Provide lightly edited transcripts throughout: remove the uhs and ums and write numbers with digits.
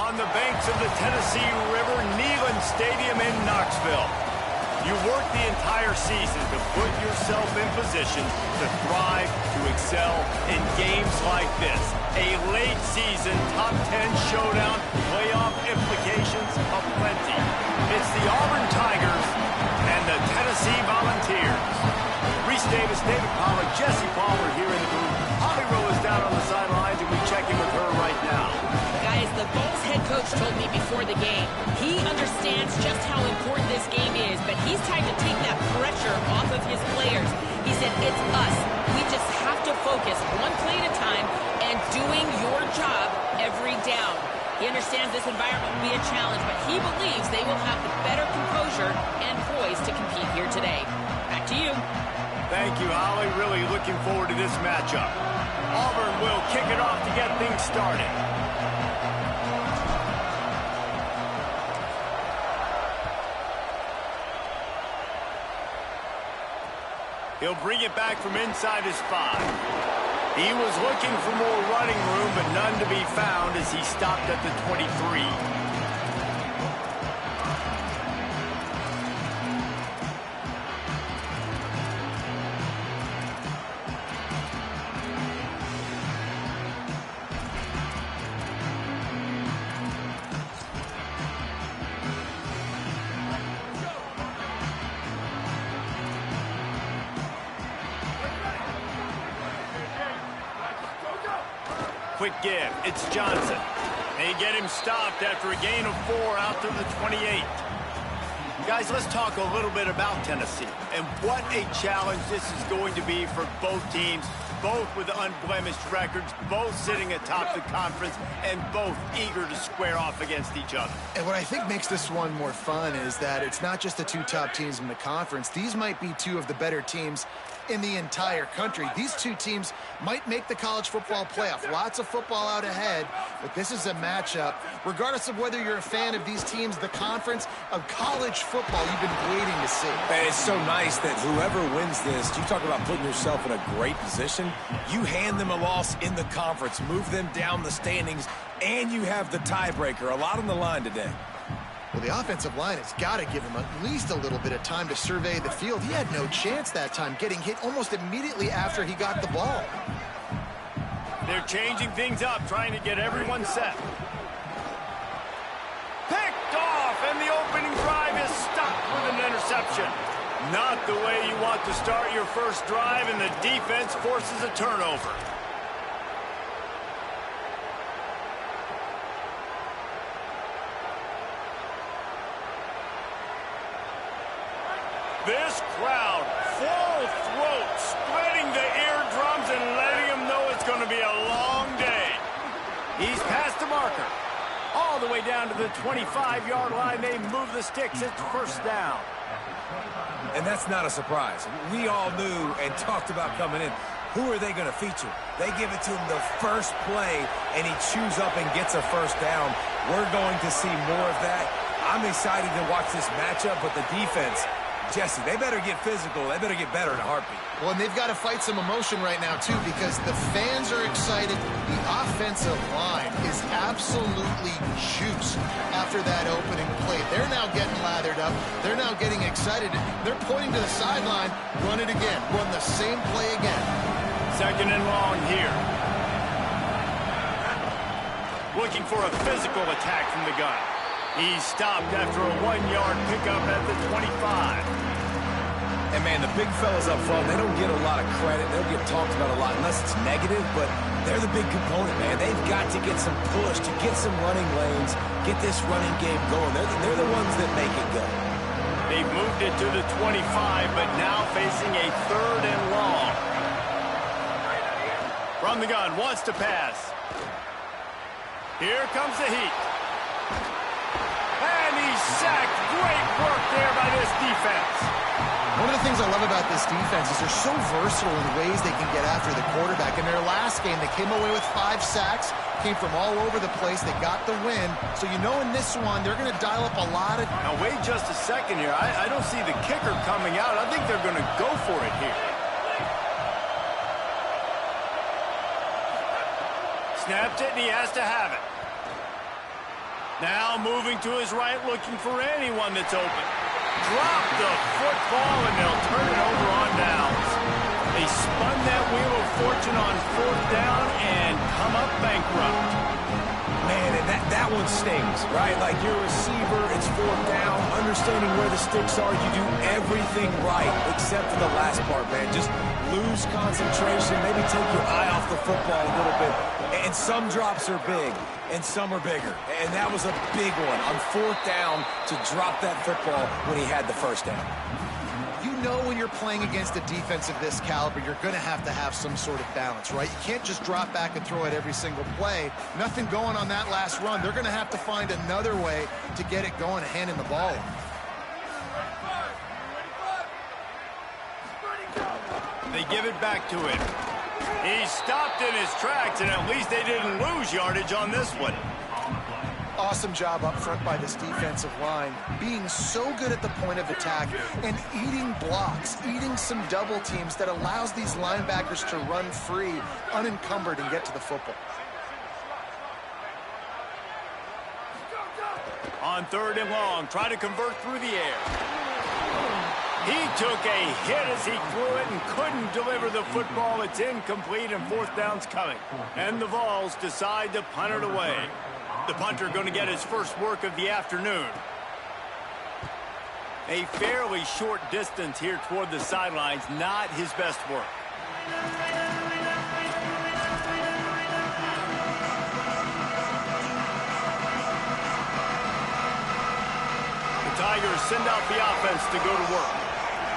on the banks of the Tennessee River, Neyland Stadium in Knoxville. You work the entire season to put yourself in position to thrive, to excel in games like this. A late season top 10 showdown, playoff implications aplenty. It's the Auburn Tigers and the Tennessee Volunteers. Reese Davis, David Pollack, Jesse Palmer here in the booth. Holly Rowe is down on the sidelines, and we check in with her right now. Guys, the Bulls head coach told me before the game, he understands just how important this game is, but he's trying to take that pressure off of his players. He said, it's us. We just have to focus one play at a time and doing your job every down. He understands this environment will be a challenge, but he believes they will have the better composure and poise to compete here today. Back to you. Thank you, Holly. Really looking forward to this matchup. Auburn will kick it off to get things started. He'll bring it back from inside his 5. He was looking for more running room, but none to be found as he stopped at the 23. Quick give. It's Johnson. They get him stopped after a gain of 4 out to the 28. Guys, let's talk a little bit about Tennessee and what a challenge this is going to be for both teams, both with unblemished records, both sitting atop the conference, and both eager to square off against each other. And what I think makes this one more fun is that it's not just the 2 top teams in the conference. These might be 2 of the better teams in the entire country. These 2 teams might make the college football playoff. Lots of football out ahead, but this is a matchup, regardless of whether you're a fan of these teams, the conference of college football you've been waiting to see. And it's so nice that whoever wins this, you talk about putting yourself in a great position, you hand them a loss in the conference, move them down the standings, and you have the tiebreaker. A lot on the line today. Well, the offensive line has got to give him at least a little bit of time to survey the field. He had no chance that time, getting hit almost immediately after he got the ball. They're changing things up, trying to get everyone set. Picked off, and the opening drive is stopped with an interception. Not the way you want to start your first drive, and the defense forces a turnover. This crowd, full throat, splitting the eardrums and letting them know it's going to be a long day. He's past the marker. All the way down to the 25-yard line. They move the sticks. It's first down. And that's not a surprise. We all knew and talked about coming in. Who are they going to feature? They give it to him the first play, and he chews up and gets a first down. We're going to see more of that. I'm excited to watch this matchup, but the defense, Jesse, they better get physical. They better get better in a heartbeat. Well, and they've got to fight some emotion right now, too, because the fans are excited. The offensive line is absolutely juiced after that opening play. They're now getting lathered up. They're now getting excited. They're pointing to the sideline. Run it again. Run the same play again. Second and long here. Looking for a physical attack from the gun. He's stopped after a 1-yard pickup at the 25. And, man, the big fellas up front, they don't get a lot of credit. They don't get talked about a lot unless it's negative, but they're the big component, man. They've got to get some push, to get some running lanes, get this running game going. They're the ones that make it go. They've moved it to the 25, but now facing a 3rd and long. From the gun, wants to pass. Here comes the heat. And he's sacked. Great work there by this defense. One of the things I love about this defense is they're so versatile in ways they can get after the quarterback. In their last game, they came away with 5 sacks, came from all over the place. They got the win. So you know in this one, they're going to dial up a lot of... Now, wait just a second here. I don't see the kicker coming out. I think they're going to go for it here. Snapped it, and he has to have it. Now moving to his right, looking for anyone that's open. Drop the football, and they'll turn it over on downs. They spun that wheel of fortune on 4th down and come up bankrupt. Man, and that one stings, right? Like, you're a receiver, it's 4th down, understanding where the sticks are, you do everything right except for the last part, man. Just lose concentration, maybe take your eye off the football a little bit. And some drops are big, and some are bigger. And that was a big one on 4th down to drop that football when he had the 1st down. You know when you're playing against a defense of this caliber, you're going to have some sort of balance, right? You can't just drop back and throw it every single play. Nothing going on that last run. They're going to have to find another way to get it going, handing the ball off. They give it back to him. He stopped in his tracks, and at least they didn't lose yardage on this one. Awesome job up front by this defensive line, being so good at the point of attack and eating blocks, eating some double teams that allows these linebackers to run free, unencumbered, and get to the football. On 3rd and long, try to convert through the air. He took a hit as he threw it and couldn't deliver the football. It's incomplete, and 4th down's coming. And the Vols decide to punt it away. The punter going to get his first work of the afternoon. A fairly short distance here toward the sidelines, not his best work. The Tigers send out the offense to go to work.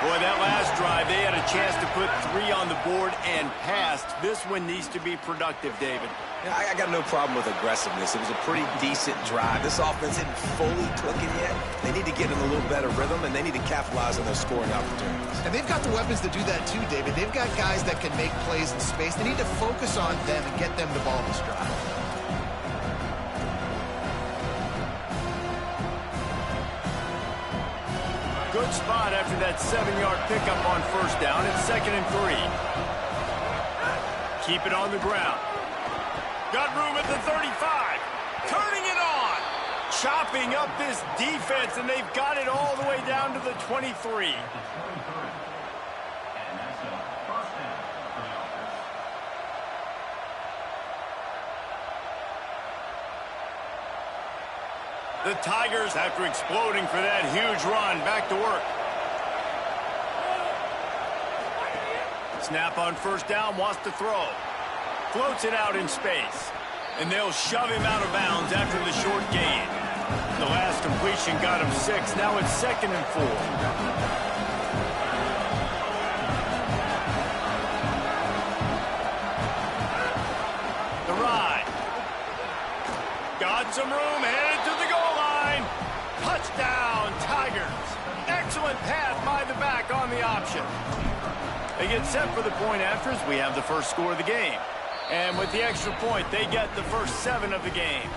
Boy, that last drive, they had a chance to put 3 on the board and passed. This one needs to be productive, David. Yeah, I got no problem with aggressiveness. It was a pretty decent drive. This offense isn't fully clicking yet. They need to get in a little better rhythm, and they need to capitalize on those scoring opportunities. And they've got the weapons to do that too, David. They've got guys that can make plays in space. They need to focus on them and get them the ball this drive. Good spot after that 7-yard pickup on 1st down. It's 2nd and 3. Keep it on the ground. Got room at the 35. Turning it on. Chopping up this defense, and they've got it all the way down to the 23. The Tigers, after exploding for that huge run, back to work. Snap on 1st down, wants to throw. Floats it out in space. And they'll shove him out of bounds after the short gain. The last completion got him 6. Now it's 2nd and 4. The ride. Got some room, headed to the goal line. Touchdown, Tigers. Excellent pass by the back on the option. They get set for the point after as we have the first score of the game. And with the extra point, they get the first 7 of the game.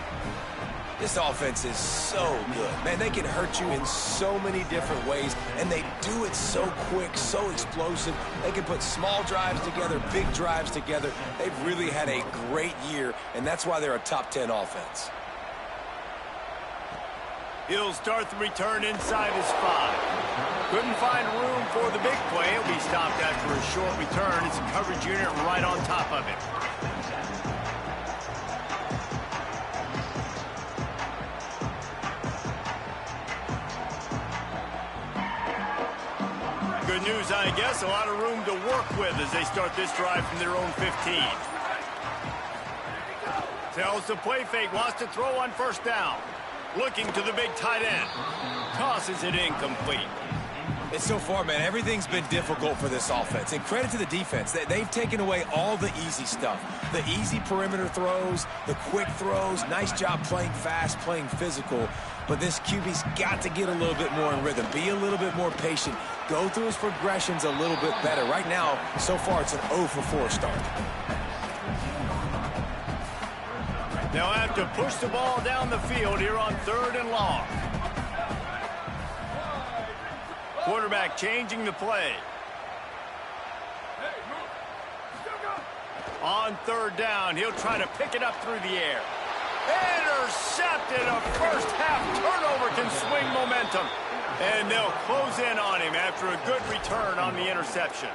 This offense is so good. Man, they can hurt you in so many different ways, and they do it so quick, so explosive. They can put small drives together, big drives together. They've really had a great year, and that's why they're a top 10 offense. He'll start the return inside his 5. Couldn't find room for the big play. He'll be stopped after a short return. It's a coverage unit right on top of him. Good news, I guess. A lot of room to work with as they start this drive from their own 15. Tells the play fake. Wants to throw on 1st down. Looking to the big tight end. Tosses it incomplete. And so far, man, everything's been difficult for this offense. And credit to the defense. They've taken away all the easy stuff. The easy perimeter throws, the quick throws. Nice job playing fast, playing physical. But this QB's got to get a little bit more in rhythm. Be a little bit more patient. Go through his progressions a little bit better. Right now, so far, it's an 0 for 4 start. They'll have to push the ball down the field here on 3rd and long. Quarterback changing the play. On 3rd down, he'll try to pick it up through the air. Intercepted. A first half turnover can swing momentum. And they'll close in on him after a good return on the interception.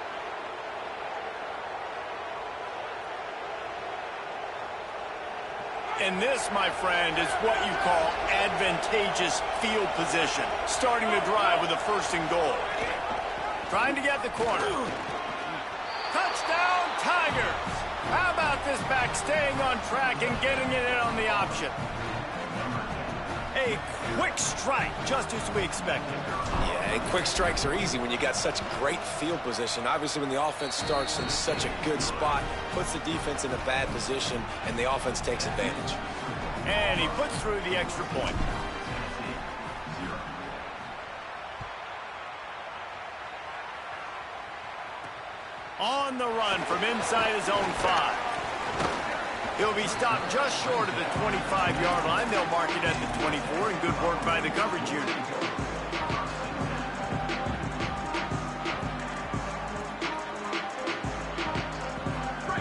And this, my friend, is what you call advantageous field position. Starting the drive with a 1st and goal. Trying to get the corner. Touchdown, Tigers! How about this back staying on track and getting it in on the option? A quick strike, just as we expected. Yeah, and quick strikes are easy when you got such great field position. Obviously, when the offense starts in such a good spot, puts the defense in a bad position, and the offense takes advantage. And he puts through the extra point. On the run from inside his own 5. He'll be stopped just short of the 25-yard line. They'll mark it at the 24, and good work by the coverage unit.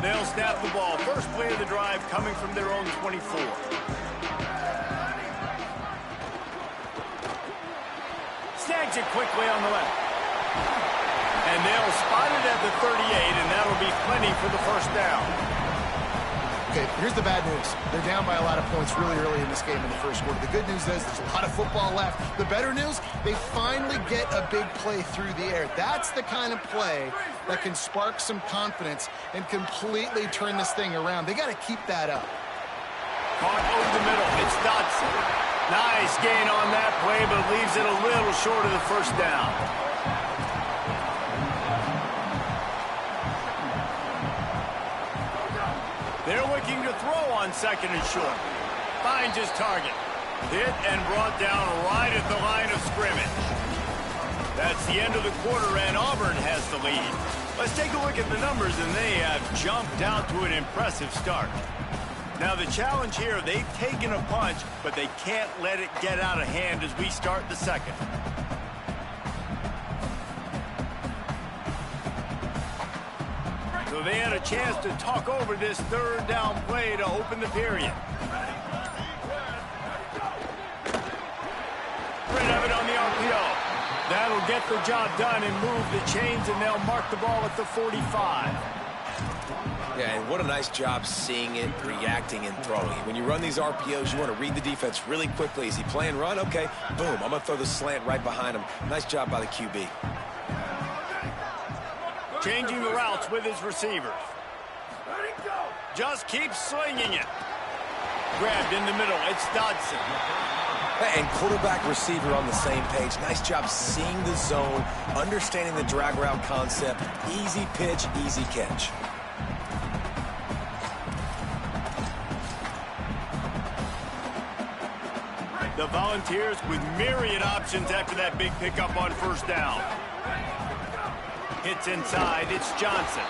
They'll snap the ball. First play of the drive coming from their own 24. Snags it quickly on the left. And they'll spot it at the 38, and that'll be plenty for the 1st down. Okay, here's the bad news. They're down by a lot of points really early in this game in the 1st quarter. The good news is there's a lot of football left. The better news, they finally get a big play through the air. That's the kind of play that can spark some confidence and completely turn this thing around. They got to keep that up. Caught over the middle. It's Dodson. Nice gain on that play, but leaves it a little short of the 1st down. They're looking to throw on 2nd and short. Finds his target. Hit and brought down right at the line of scrimmage. That's the end of the quarter, and Auburn has the lead. Let's take a look at the numbers, and they have jumped out to an impressive start. Now, the challenge here, they've taken a punch, but they can't let it get out of hand as we start the 2nd. So they had a chance to talk over this 3rd down play to open the period. Rid of it on the RPO. That'll get the job done and move the chains, and they'll mark the ball at the 45. Yeah, and what a nice job seeing it, reacting, and throwing. When you run these RPOs, you want to read the defense really quickly. Is he playing run? Okay, boom, I'm going to throw the slant right behind him. Nice job by the QB. Changing the routes with his receivers. Just keeps slinging it. Grabbed in the middle. It's Dodson. And quarterback receiver on the same page. Nice job seeing the zone, understanding the drag route concept. Easy pitch, easy catch. The Volunteers with myriad options after that big pickup on 1st down. Hits inside, it's Johnson.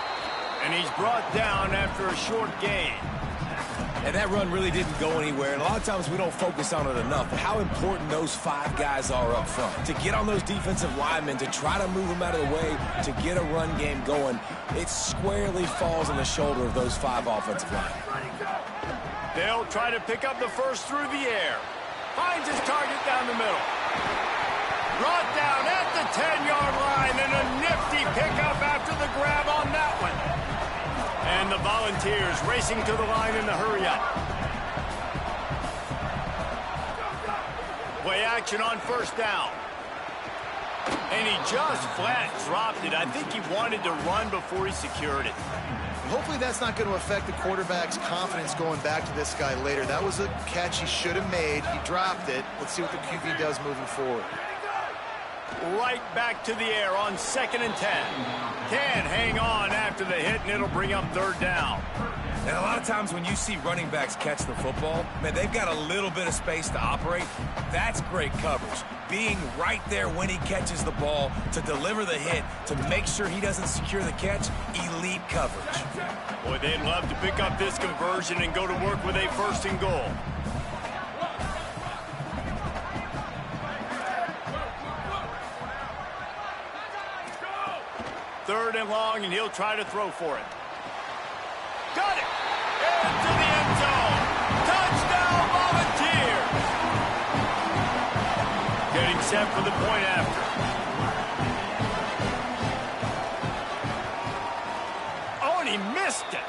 And he's brought down after a short gain. And that run really didn't go anywhere. And a lot of times we don't focus on it enough. But how important those 5 guys are up front. To get on those defensive linemen, to try to move them out of the way, to get a run game going, it squarely falls on the shoulder of those 5 offensive linemen. They'll try to pick up the 1st through the air. Finds his target down the middle. Brought down at the 10-yard line, and a nifty pickup after the grab on that one. And the Volunteers racing to the line in the hurry-up. Play action on 1st down. And he just flat dropped it. I think he wanted to run before he secured it. Hopefully that's not going to affect the quarterback's confidence going back to this guy later. That was a catch he should have made. He dropped it. Let's see what the QB does moving forward. Right back to the air on 2nd and 10. Can hang on after the hit, and it'll bring up 3rd down. And a lot of times when you see running backs catch the football, man, they've got a little bit of space to operate. That's great coverage. Being right there when he catches the ball to deliver the hit, to make sure he doesn't secure the catch, elite coverage. Boy, they'd love to pick up this conversion and go to work with a 1st and goal. Third and long, and he'll try to throw for it. Got it! Into the end zone. Touchdown, set for the point after. Oh, and he missed it.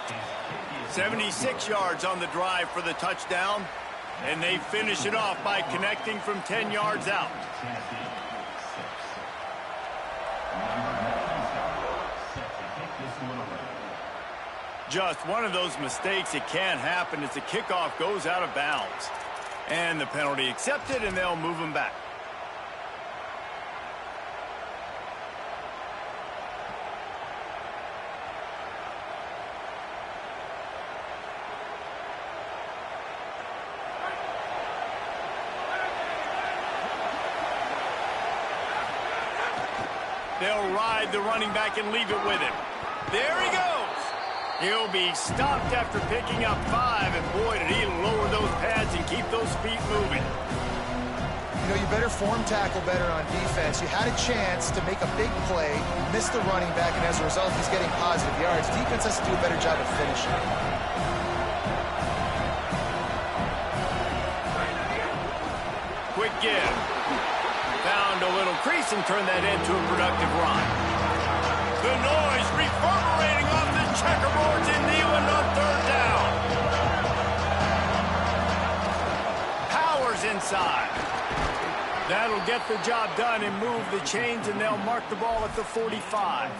76 yards on the drive for the touchdown, and they finish it off by connecting from 10 yards out. Just one of those mistakes that can happen as the kickoff goes out of bounds. And the penalty accepted, and they'll move him back. They'll ride the running back and leave it with him. There he goes. He'll be stopped after picking up 5, and boy, did he lower those pads and keep those feet moving. You know, you better form tackle better on defense. You had a chance to make a big play, missed the running back, and as a result, he's getting positive yards. Defense has to do a better job of finishing. Quick give. Found a little crease and turned that into a productive run. The noise reverberating off the checkerboards in Neyland on third down. Powers inside. That'll get the job done and move the chains, and they'll mark the ball at the 45.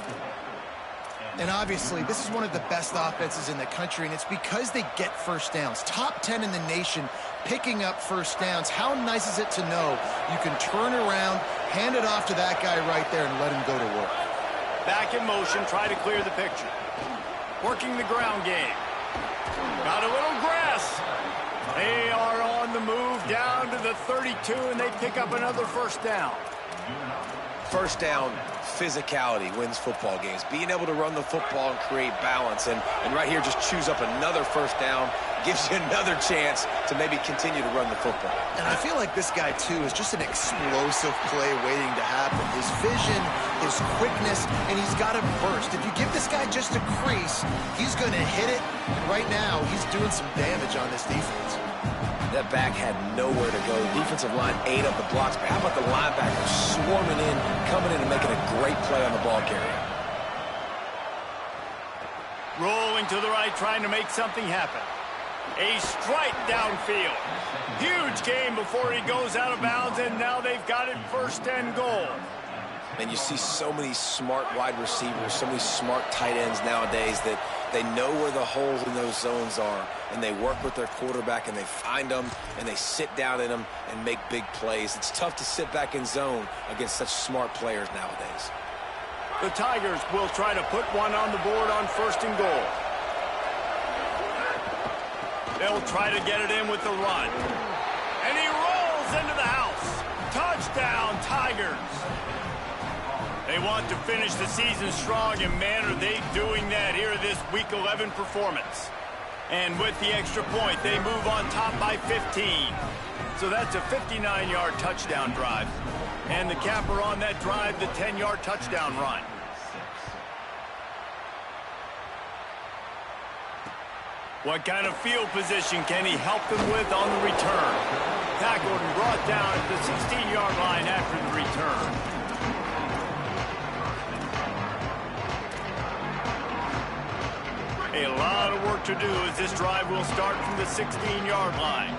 And obviously, this is one of the best offenses in the country, and it's because they get first downs. Top 10 in the nation picking up first downs. How nice is it to know you can turn around, hand it off to that guy right there, and let him go to work. Back in motion, try to clear the picture. Working the ground game. Got a little grass. They are on the move down to the 32, and they pick up another first down. First down, physicality wins football games. Being able to run the football and create balance. And right here, just choose up another first down. Gives you another chance to maybe continue to run the football. And I feel like this guy, too, is just an explosive play waiting to happen. His vision, his quickness, and he's got a burst. If you give this guy just a crease, he's going to hit it. And right now, he's doing some damage on this defense. That back had nowhere to go. The defensive line ate up the blocks. But how about the linebacker swarming in, coming in and making a great play on the ball carrier? Rolling to the right, trying to make something happen. A strike downfield. Huge game before he goes out of bounds, and now they've got it first and goal. And you see so many smart wide receivers, so many smart tight ends nowadays that they know where the holes in those zones are, and they work with their quarterback, and they find them, and they sit down in them and make big plays. It's tough to sit back in zone against such smart players nowadays. The Tigers will try to put one on the board on first and goal. They'll try to get it in with the run. And he rolls into the house. Touchdown, Tigers. They want to finish the season strong, and man, are they doing that here in this Week 11 performance. And with the extra point, they move on top by 15. So that's a 59-yard touchdown drive. And the capper on that drive, the 10-yard touchdown run. What kind of field position can he help them with on the return? Tackled and brought down at the 16-yard line after the return. A lot of work to do as this drive will start from the 16-yard line.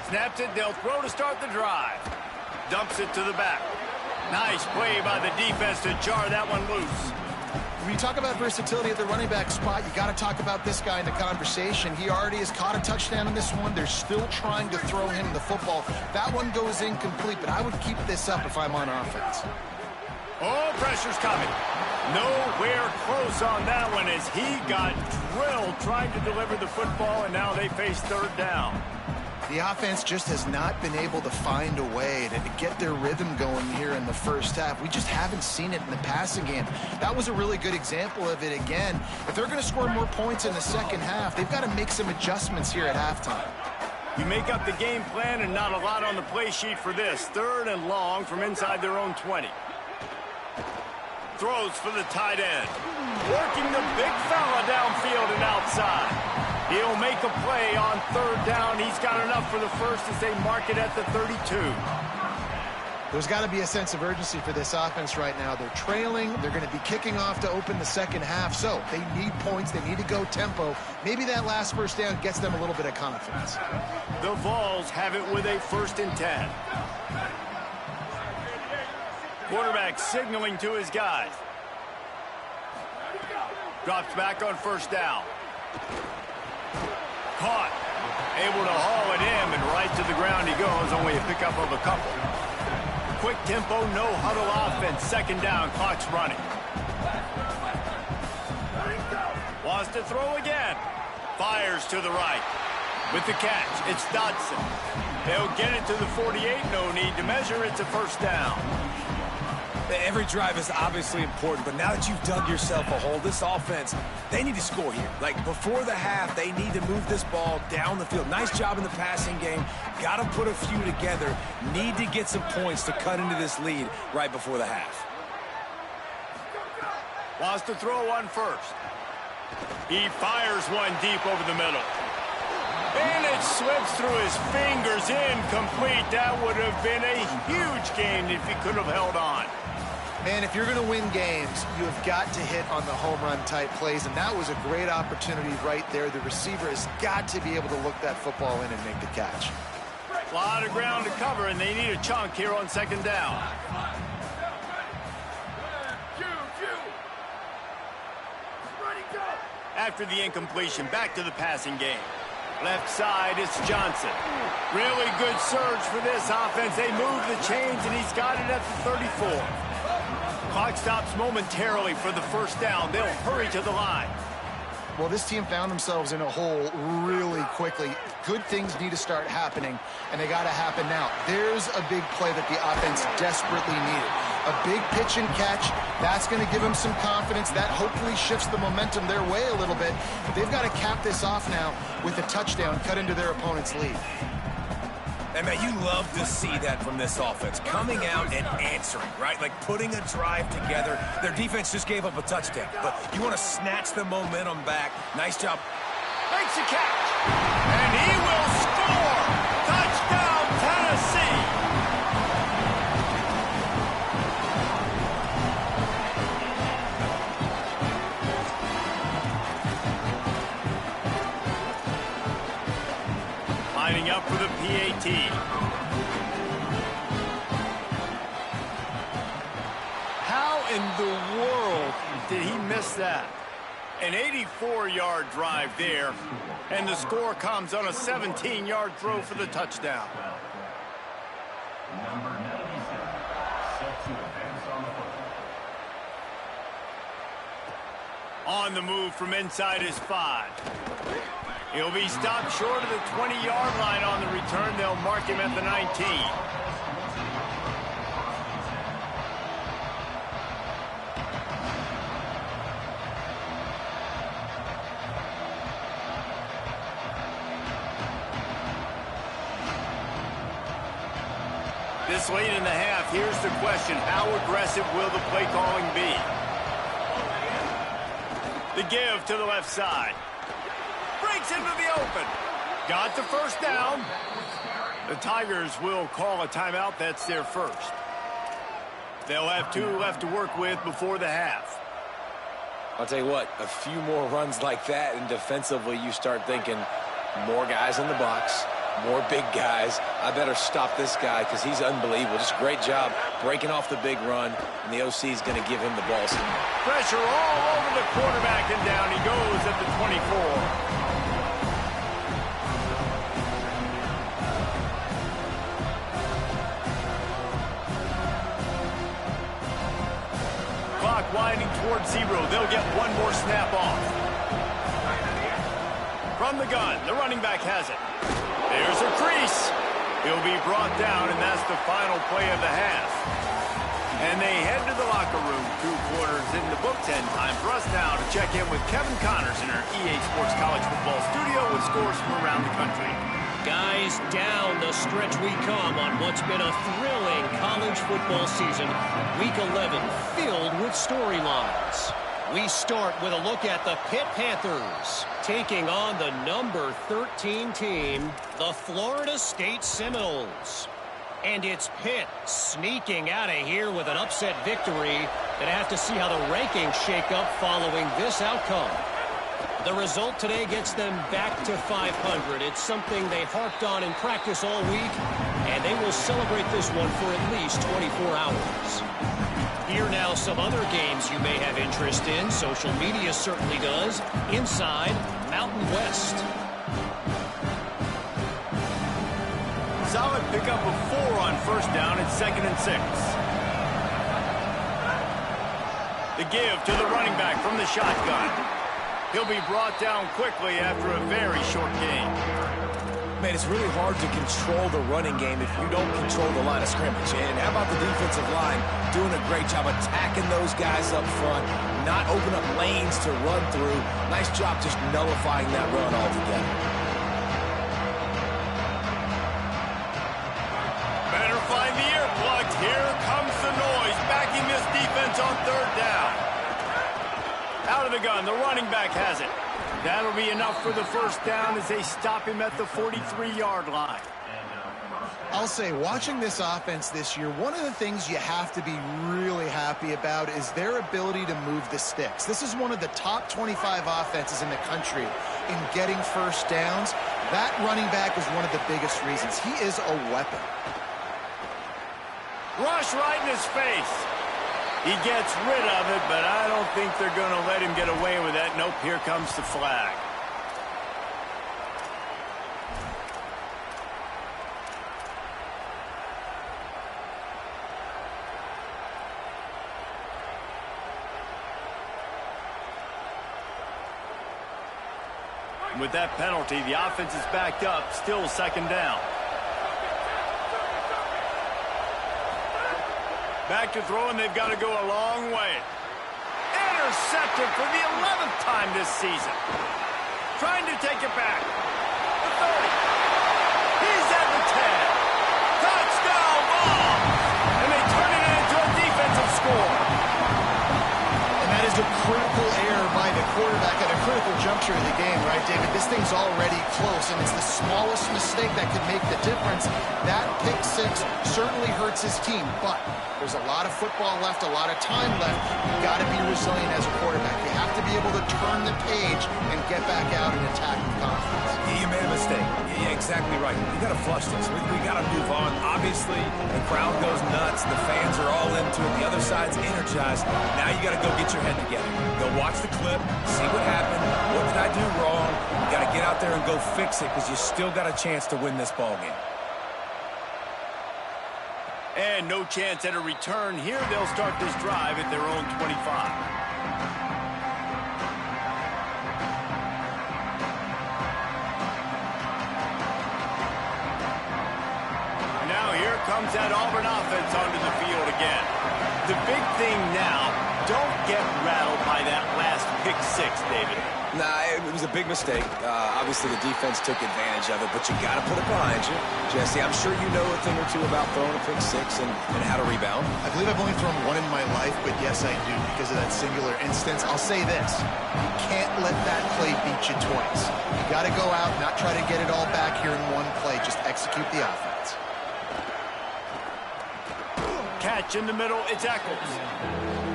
Snaps it, they'll throw to start the drive. Dumps it to the back. Nice play by the defense to jar that one loose. When you talk about versatility at the running back spot, you got to talk about this guy in the conversation. He already has caught a touchdown in this one. They're still trying to throw him the football. That one goes incomplete, but I would keep this up if I'm on offense. Oh, pressure's coming. Nowhere close on that one as he got drilled trying to deliver the football, and now they face third down. The offense just has not been able to find a way to get their rhythm going here in the first half. We just haven't seen it in the passing game. That was a really good example of it again. If they're going to score more points in the second half, they've got to make some adjustments here at halftime. You make up the game plan and not a lot on the play sheet for this. Third and long from inside their own 20. Throws for the tight end. Working the big fella downfield and outside. He'll make a play on third down. He's got enough for the first as they mark it at the 32. There's got to be a sense of urgency for this offense right now. They're trailing. They're going to be kicking off to open the second half. So they need points. They need to go tempo. Maybe that last first down gets them a little bit of confidence. The Vols have it with a 1st and 10. Quarterback signaling to his guys. Drops back on 1st down. Caught. Able to haul it in, and right to the ground he goes. Only a pickup of a couple. Quick tempo, no huddle offense. 2nd down, clock's running. Wants to throw again. Fires to the right. With the catch, it's Dodson. They'll get it to the 48. No need to measure. It's a 1st down. Every drive is obviously important, but now that you've dug yourself a hole, this offense, they need to score here. Like, before the half, they need to move this ball down the field. Nice job in the passing game. Got to put a few together. Need to get some points to cut into this lead right before the half. Wants to throw one first. He fires one deep over the middle. And it slips through his fingers, incomplete. That would have been a huge gain if he could have held on. Man, if you're going to win games, you have got to hit on the home run type plays, and that was a great opportunity right there. The receiver has got to be able to look that football in and make the catch. A lot of ground to cover, and they need a chunk here on 2nd down. After the incompletion, back to the passing game. Left side, it's Johnson. Really good surge for this offense. They move the chains, and he's got it at the 34. Clock stops momentarily for the 1st down. They'll hurry to the line. Well, this team found themselves in a hole really quickly. Good things need to start happening, and they got to happen now. There's a big play that the offense desperately needed. A big pitch and catch. That's going to give them some confidence. That hopefully shifts the momentum their way a little bit. But they've got to cap this off now with a touchdown cut into their opponent's lead. And, man, you love to see that from this offense. Coming out and answering, right? Like putting a drive together. Their defense just gave up a touchdown. But you want to snatch the momentum back. Nice job. Makes a catch. And he will score. Touchdown, Tennessee. Lining up for the PAT. How in the world did he miss that? An 84-yard drive there, and the score comes on a 17-yard throw for the touchdown. On the move from inside his 5. He'll be stopped short of the 20-yard line on the return. They'll mark him at the 19. This late in the half, here's the question. How aggressive will the play calling be? The give to the left side. Breaks into the open. Got the 1st down. The Tigers will call a timeout. That's their first. They'll have 2 left to work with before the half. I'll tell you what, a few more runs like that, and defensively you start thinking more guys in the box, more big guys. I better stop this guy because he's unbelievable. Just a great job breaking off the big run, and the OC is going to give him the ball. Pressure all over the quarterback, and down he goes at the 24. Clock winding towards 0. They'll get one more snap off. From the gun, the running back has it. There's a crease. He'll be brought down, and that's the final play of the half. And they head to the locker room. 2 quarters in the books, and time for us now to check in with Kevin Connors in our EA Sports College Football studio with scores from around the country. Guys, down the stretch we come on what's been a thrilling college football season. Week 11 filled with storylines. We start with a look at the Pitt Panthers taking on the number 13 team, the Florida State Seminoles. And it's Pitt sneaking out of here with an upset victory. Gonna have to see how the rankings shake up following this outcome. The result today gets them back to 500. It's something they harped on in practice all week, and they will celebrate this one for at least 24 hours. Here now some other games you may have interest in. Social media certainly does. Inside Mountain West. Solid pickup of 4 on first down at 2nd and 6. The give to the running back from the shotgun. He'll be brought down quickly after a very short gain. Man, it's really hard to control the running game if you don't control the line of scrimmage. And how about the defensive line doing a great job attacking those guys up front, not open up lanes to run through. Nice job just nullifying that run altogether. Better find the earplugs. Here comes the noise, backing this defense on 3rd down. Out of the gun, the running back has it. That'll be enough for the first down as they stop him at the 43-yard line. I'll say, watching this offense this year, one of the things you have to be really happy about is their ability to move the sticks. This is one of the top 25 offenses in the country in getting first downs. That running back is one of the biggest reasons. He is a weapon. Rush right in his face. He gets rid of it, but I don't think they're going to let him get away with that. Nope, here comes the flag. With that penalty, the offense is backed up, still 2nd down. Back to throw, and they've got to go a long way. Intercepted for the 11th time this season. Trying to take it back. The 30. He's at the 10. Touchdown ball! And they turn it into a defensive score. And that is a critical error by the quarterback at a critical juncture of the game, right, David? This thing's already close, and it's the smallest mistake that could make the difference. That pick 6 certainly hurts his team, but there's a lot of football left, a lot of time left. You've got to be resilient as a quarterback. You have to be able to turn the page and get back out and attack with confidence. You made a mistake. Yeah, exactly right. You got to flush this. We got to move on. Obviously, the crowd goes nuts. The fans are all into it. The other side's energized. Now you got to go get your head together. Go watch the clip, see what happened. What did I do wrong? You got to get out there and go fix it because you still got a chance to win this ball game. And no chance at a return here. They'll start this drive at their own 25. Now here comes that Auburn offense onto the field again. The big thing now, don't get rattled by that last pick 6, David. Nah, it was a big mistake. Obviously, the defense took advantage of it, but you got to put it behind you. Jesse, I'm sure you know a thing or two about throwing a pick 6 and how to rebound. I believe I've only thrown one in my life, but yes, I do because of that singular instance. I'll say this. You can't let that play beat you twice. You got to go out, not try to get it all back here in one play. Just execute the offense. Catch in the middle, it's Eccles.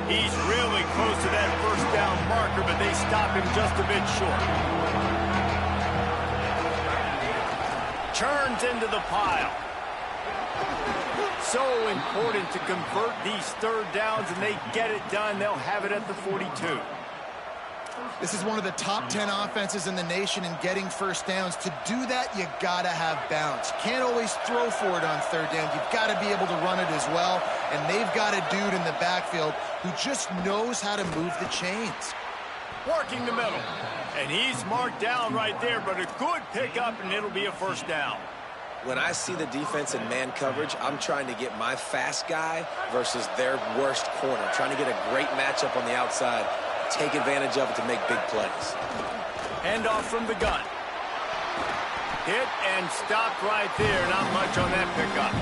He's really close to that first down marker, but they stop him just a bit short. Turns into the pile. So important to convert these 3rd downs, and they get it done. They'll have it at the 42. This is one of the top 10 offenses in the nation in getting first downs. To do that, you got to have balance. You can't always throw for it on 3rd down. You've got to be able to run it as well. And they've got a dude in the backfield who just knows how to move the chains. Working the middle. And he's marked down right there, but a good pickup, and it'll be a first down. When I see the defense in man coverage, I'm trying to get my fast guy versus their worst corner. Trying to get a great matchup on the outside. Take advantage of it to make big plays. Handoff from the gun. Hit and stopped right there. Not much on that pickup.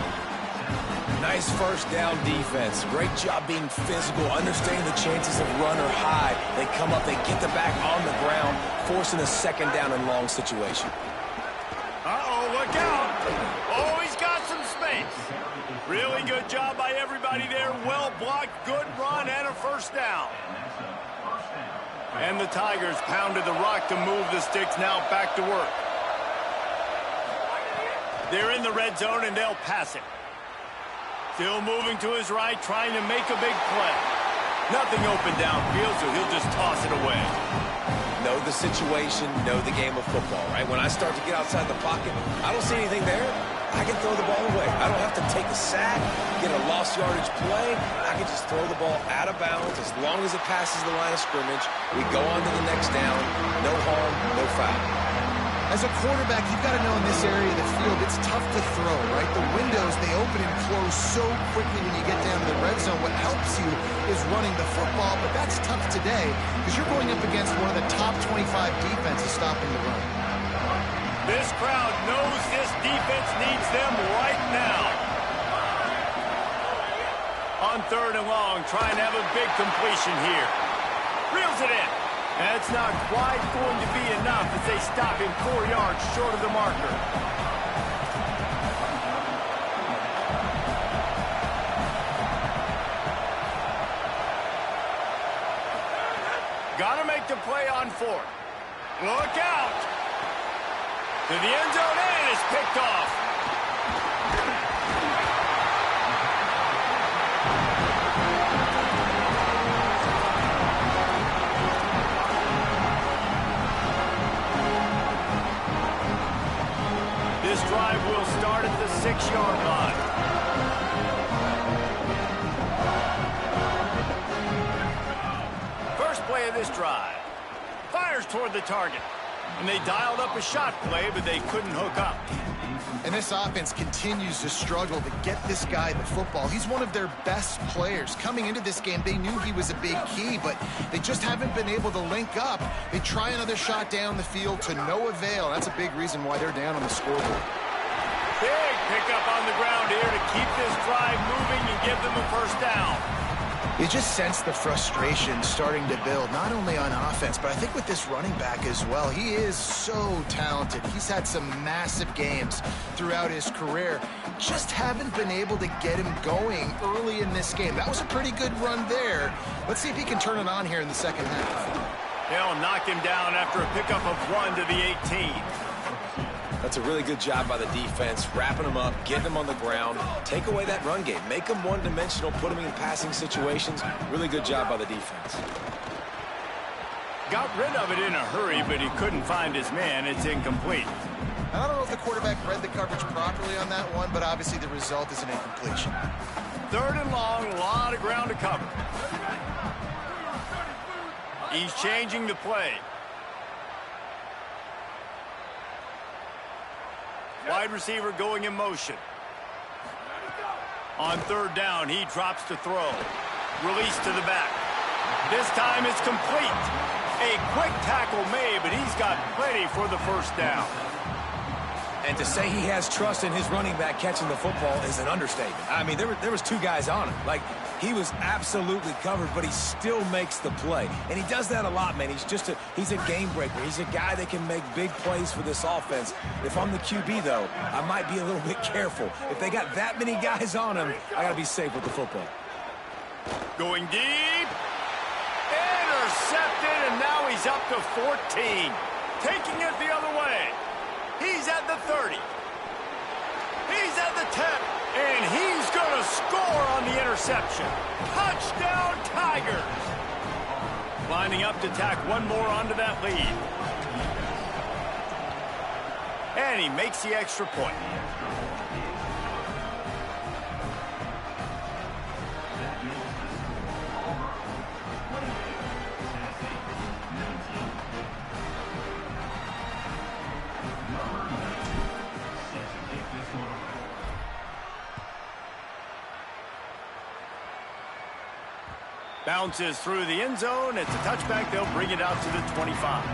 Nice first down defense. Great job being physical, understanding the chances of run or hide. They come up, they get the back on the ground, forcing a second down and long situation. Uh-oh, look out. Oh, he's got some space. Really good job by everybody there. Well blocked, good run, and a first down. And the Tigers pounded the rock to move the sticks. Now back to work. They're in the red zone, and they'll pass it. Still moving to his right, trying to make a big play. Nothing open downfield, so he'll just toss it away. Know the situation, know the game of football, right? When I start to get outside the pocket, I don't see anything there. I can throw the ball away. I don't have to take a sack, get a lost yardage play. I can just throw the ball out of bounds as long as it passes the line of scrimmage. We go on to the next down. No harm, no foul. As a quarterback, you've got to know in this area of the field, it's tough to throw, right? The windows, they open and close so quickly when you get down to the red zone. What helps you is running the football, but that's tough today because you're going up against one of the top 25 defenses stopping the run. This crowd knows this defense needs them right now. On 3rd and long, trying to have a big completion here. Reels it in. That's not quite going to be enough as they stop him 4 yards short of the marker. Got to make the play on 4th. Look out! To the end zone, and it's picked off. This drive will start at the 6-yard line. First play of this drive. Fires toward the target. And they dialed up a shot play, but they couldn't hook up. And this offense continues to struggle to get this guy the football. He's one of their best players. Coming into this game, they knew he was a big key, but they just haven't been able to link up. They try another shot down the field to no avail. That's a big reason why they're down on the scoreboard. Big pickup on the ground here to keep this drive moving and give them a first down. You just sense the frustration starting to build, not only on offense, but I think with this running back as well. He is so talented. He's had some massive games throughout his career. Just haven't been able to get him going early in this game. That was a pretty good run there. Let's see if he can turn it on here in the second half. They'll knock him down after a pickup of 1 to the 18. That's a really good job by the defense, wrapping them up, getting them on the ground. Take away that run game. Make them one-dimensional, put them in passing situations. Really good job by the defense. Got rid of it in a hurry, but he couldn't find his man. It's incomplete. I don't know if the quarterback read the coverage properly on that one, but obviously the result is an incompletion. 3rd and long, a lot of ground to cover. He's changing the play. Wide receiver going in motion. On 3rd down, he drops to throw. Release to the back. This time it's complete. A quick tackle made, but he's got plenty for the first down. And to say he has trust in his running back catching the football is an understatement. I mean, there was 2 guys on him. Like, he was absolutely covered, but he still makes the play. And he does that a lot, man. He's a game breaker. He's a guy that can make big plays for this offense. If I'm the QB, though, I might be a little bit careful. If they got that many guys on him, I got to be safe with the football. Going deep. Intercepted, and now he's up to 14. Taking it the other way. He's at the 30. He's at the 10. And he's going to score on the interception. Touchdown, Tigers. Lining up to tack one more onto that lead. And he makes the extra point. Bounces through the end zone. It's a touchback. They'll bring it out to the 25.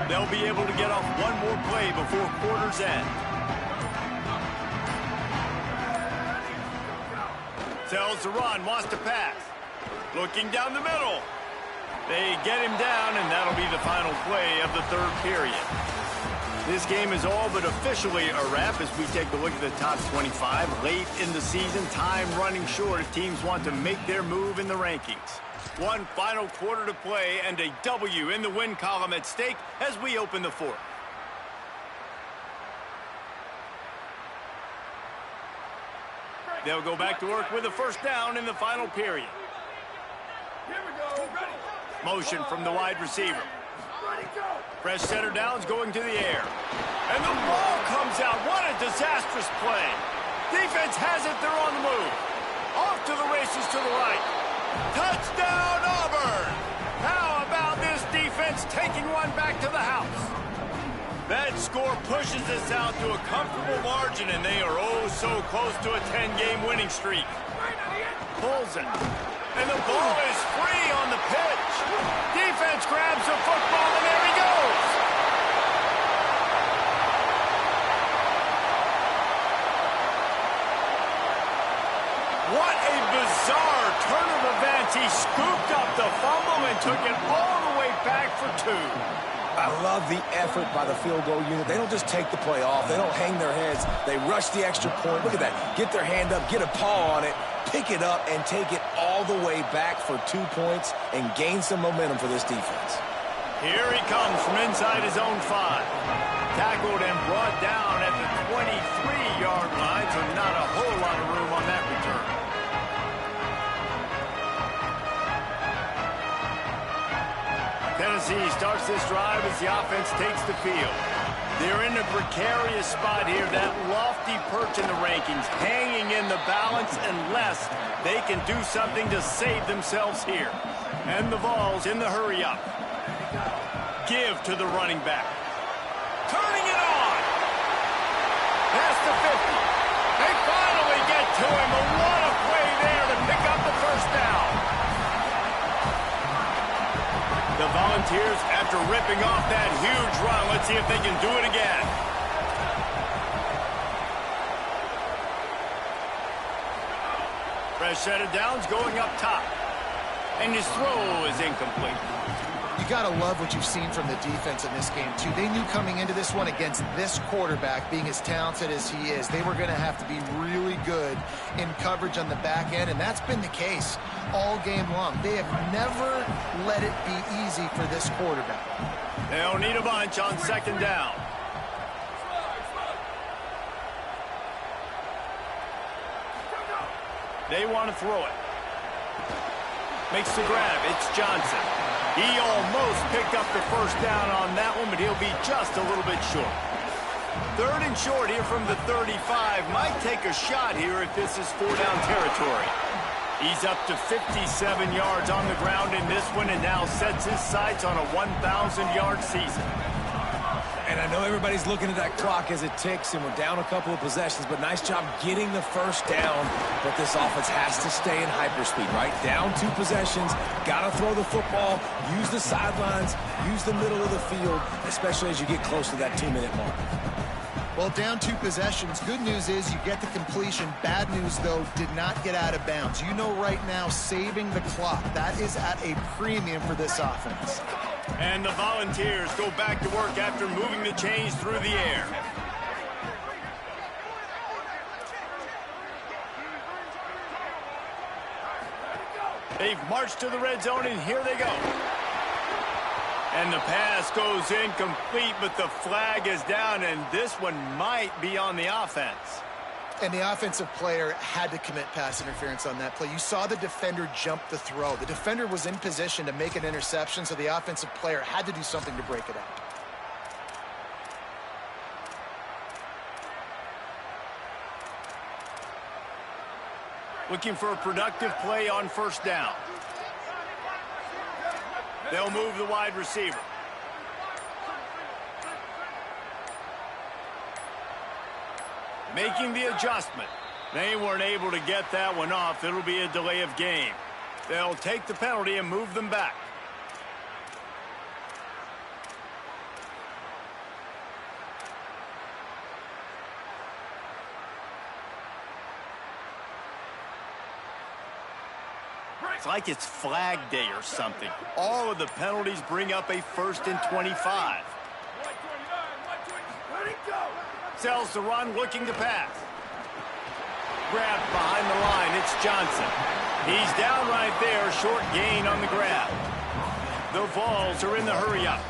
They'll be able to get off one more play before quarter's end. Tells to run, wants to pass. Looking down the middle. They get him down, and that'll be the final play of the third period. This game is all but officially a wrap as we take a look at the top 25. Late in the season, time running short if teams want to make their move in the rankings. One final quarter to play and a W in the win column at stake as we open the fourth. They'll go back to work with a first down in the final period. Motion from the wide receiver. Fresh center downs going to the air. And the ball comes out. What a disastrous play. Defense has it. They're on the move. Off to the races to the right. Touchdown, Auburn. How about this defense taking one back to the house? That score pushes us out to a comfortable margin, and they are oh so close to a 10-game winning streak. Pulls it. And the ball is free on the pitch. Defense grabs the football, and there he goes. What a bizarre turn of events. He scooped up the fumble and took it all the way back for two. I love the effort by the field goal unit. They don't just take the play off. They don't hang their heads. They rush the extra point. Look at that. Get their hand up, get a paw on it, pick it up, and take it all the way back for 2 points and gain some momentum for this defense. Here he comes from inside his own 5. Tackled and brought down at the 23-yard line, so not a whole lot of room on that return. Tennessee starts this drive as the offense takes the field. They're in a precarious spot here, that lofty perch in the rankings, hanging in the balance unless they can do something to save themselves here. And the Vols in the hurry-up. Give to the running back. Turning it on! Past the 50. They finally get to him, but what a play there to pick up the first down. The Volunteers, after ripping off that huge run, let's see if they can do it again. Fresh set of downs going up top. And his throw is incomplete. You got to love what you've seen from the defense in this game, too. They knew coming into this one against this quarterback, being as talented as he is, they were going to have to be really good in coverage on the back end, and that's been the case all game long. They have never let it be easy for this quarterback. They'll need a bunch on second down. They want to throw it. Makes the grab. It's Johnson. He almost picked up the first down on that one, but he'll be just a little bit short. Third and short here from the 35. Might take a shot here if this is 4-down territory. He's up to 57 yards on the ground in this one and now sets his sights on a 1,000-yard season. And I know everybody's looking at that clock as it ticks, and we're down a couple of possessions, but nice job getting the first down. But this offense has to stay in hyperspeed, right? Down 2 possessions, got to throw the football, use the sidelines, use the middle of the field, especially as you get close to that 2-minute mark. Well, down 2 possessions. Good news is you get the completion. Bad news, though, did not get out of bounds. You know right now, saving the clock, that is at a premium for this offense. And the Volunteers go back to work after moving the chains through the air. They've marched to the red zone, and here they go. And the pass goes incomplete, but the flag is down, and this one might be on the offense. And the offensive player had to commit pass interference on that play. You saw the defender jump the throw. The defender was in position to make an interception, so the offensive player had to do something to break it up. Looking for a productive play on first down. They'll move the wide receiver. Making the adjustment. They weren't able to get that one off. It'll be a delay of game. They'll take the penalty and move them back. like it's Flag Day or something. All of the penalties bring up a 1st and 25. Sells the run, looking to pass. Grabbed behind the line, it's Johnson. He's down right there, short gain on the grab. The Vols are in the hurry-up.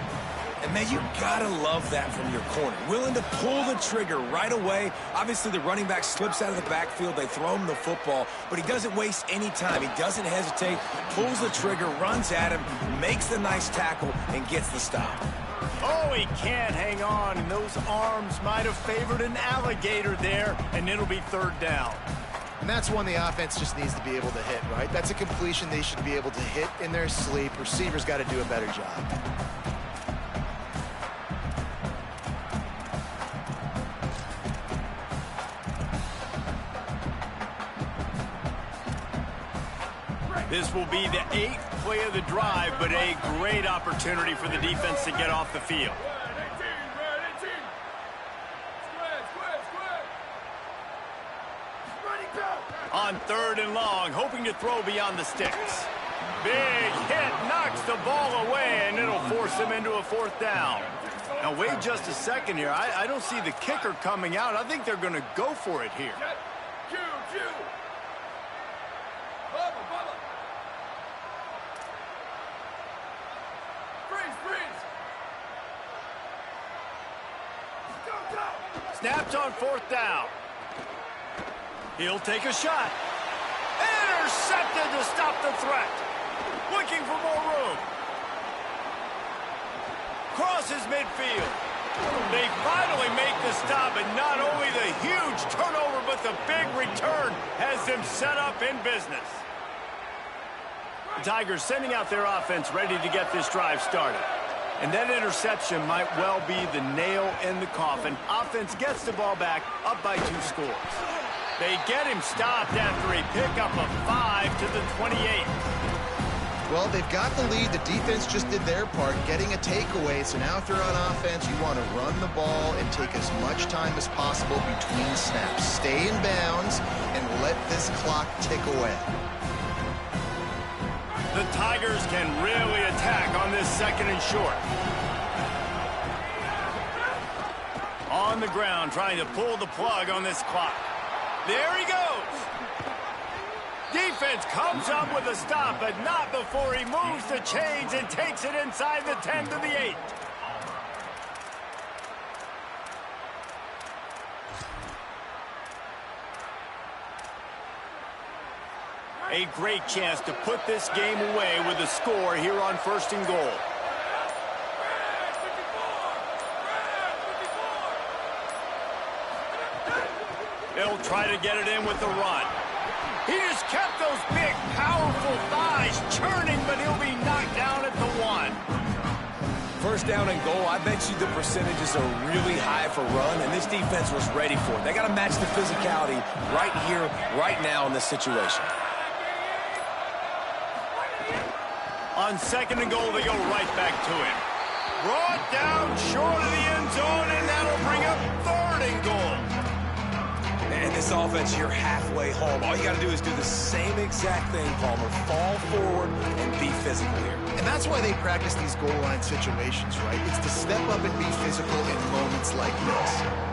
And, man, you gotta love that from your corner. Willing to pull the trigger right away. Obviously, the running back slips out of the backfield. They throw him the football, but he doesn't waste any time. He doesn't hesitate, pulls the trigger, runs at him, makes the nice tackle, and gets the stop. Oh, he can't hang on, and those arms might have favored an alligator there, and it'll be 3rd down. And that's one the offense just needs to be able to hit, right? That's a completion they should be able to hit in their sleep. Receivers got to do a better job. This will be the 8th play of the drive, but a great opportunity for the defense to get off the field. On 3rd and long, hoping to throw beyond the sticks. Big hit, knocks the ball away, and it'll force him into a 4th down. Now, wait just a second here. I don't see the kicker coming out. I think they're going to go for it here. Snaps on 4th down. He'll take a shot. Intercepted to stop the threat. Looking for more room. Crosses midfield. They finally make the stop, and not only the huge turnover, but the big return has them set up in business. The Tigers sending out their offense ready to get this drive started. And that interception might well be the nail in the coffin. Offense gets the ball back, up by 2 scores. They get him stopped after a pickup of 5 to the 28. Well, they've got the lead. The defense just did their part, getting a takeaway. So now if you're on offense, you want to run the ball and take as much time as possible between snaps. Stay in bounds and let this clock tick away. The Tigers can really attack on this 2nd and short. On the ground, trying to pull the plug on this clock. There he goes. Defense comes up with a stop, but not before he moves the chains and takes it inside the 10 to the 8. A great chance to put this game away with a score here on 1st and goal. They'll try to get it in with the run. He just kept those big, powerful thighs churning, but he'll be knocked down at the 1. 1st down and goal, I bet you the percentages are really high for run, and this defense was ready for it. They got to match the physicality right here, right now in this situation. On 2nd and goal, they go right back to him. Brought down short of the end zone, and that'll bring up 3rd and goal. And this offense, you're halfway home. All you got to do is do the same exact thing, Palmer. Fall forward and be physical here. And that's why they practice these goal line situations, right? It's to step up and be physical in moments like this.